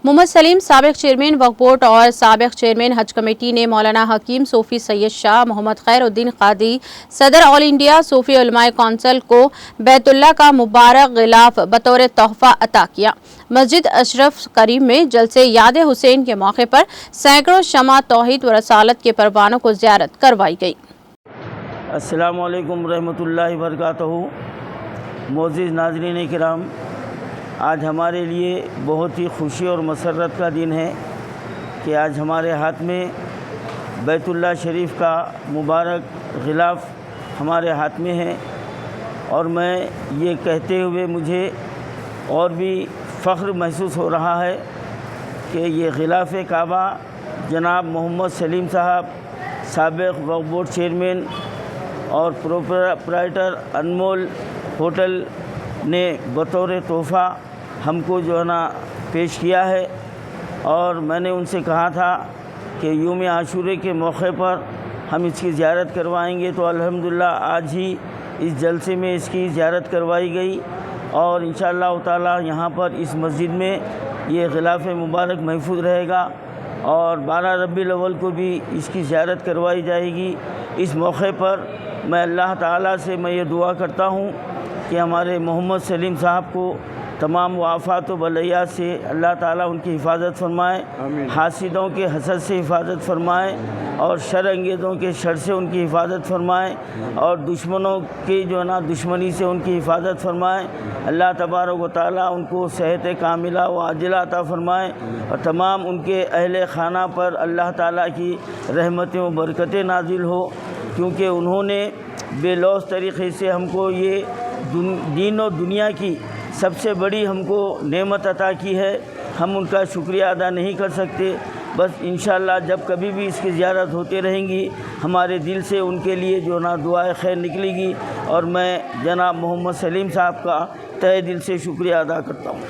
मोहम्मद सलीम साबिक चेयरमैन वक्फ बोर्ड और साबिक चेयरमैन हज कमेटी ने मौलाना हकीम सूफी सैयद शाह मोहम्मद खैरुद्दीन कादी सदर ऑल इंडिया सूफी उलमाए कौंसिल को बैतुल्लाह का मुबारक गिलाफ बतौर तोहफा अता किया। मस्जिद अशरफ करीम में जलसे याद हुसैन के मौके पर सैकड़ों शमा तौहीद व रसालत के परवानों को ज़ियारत करवाई गई। अस्सलामु अलैकुम रहमतुल्लाहि व बरकातहू। मोअज़्ज़िज़ नाज़रीन किराम, आज हमारे लिए बहुत ही खुशी और मसरत का दिन है कि आज हमारे हाथ में बैतुल्लाह शरीफ का मुबारक गिलाफ हमारे हाथ में है और मैं ये कहते हुए मुझे और भी फ़ख्र महसूस हो रहा है कि ये गिलाफ काबा जनाब मोहम्मद सलीम साहब साबिक़ वक्फ बोर्ड चेयरमैन और प्रोप्राइटर अनमोल होटल ने बतौर तोहफ़ा हमको जो है ना पेश किया है। और मैंने उनसे कहा था कि यौम आशूरे के मौके पर हम इसकी ज़ियारत करवाएंगे, तो अल्हम्दुलिल्लाह आज ही इस जलसे में इसकी ज़ियारत करवाई गई और इंशाअल्लाह ताला यहाँ पर इस मस्जिद में ये गिलाफ मुबारक महफूज रहेगा और 12 रबीउल अव्वल को भी इसकी ज़ियारत करवाई जाएगी। इस मौके पर मैं अल्लाह ताला से मैं ये दुआ करता हूँ कि हमारे मोहम्मद सलीम साहब को तमाम वाफ़ात व बलैयात से अल्लाह ताला उनकी हिफाजत फरमाए, हासिदों के हसद से हिफाजत फरमाए और शर अंगेज़ों के शर से उनकी हिफाजत फरमाए और दुश्मनों की जो है ना दुश्मनी से उनकी हिफाजत फरमाए। अल्लाह तबारक व तआला उनको सेहत कामिला व आजिला अता फरमाए और तमाम उनके अहले खाना पर अल्लाह ताला की रहमतें व बरकतें नाजिल हो, क्योंकि उन्होंने बेलौस तरीक़े से हमको ये दीन और दुनिया की सबसे बड़ी हमको नेमत अता की है। हम उनका शुक्रिया अदा नहीं कर सकते। बस इंशाअल्लाह जब कभी भी इसकी ज़ियारत होती रहेंगी हमारे दिल से उनके लिए जो ना दुआए खैर निकलेगी और मैं जनाब मोहम्मद सलीम साहब का तहे दिल से शुक्रिया अदा करता हूँ।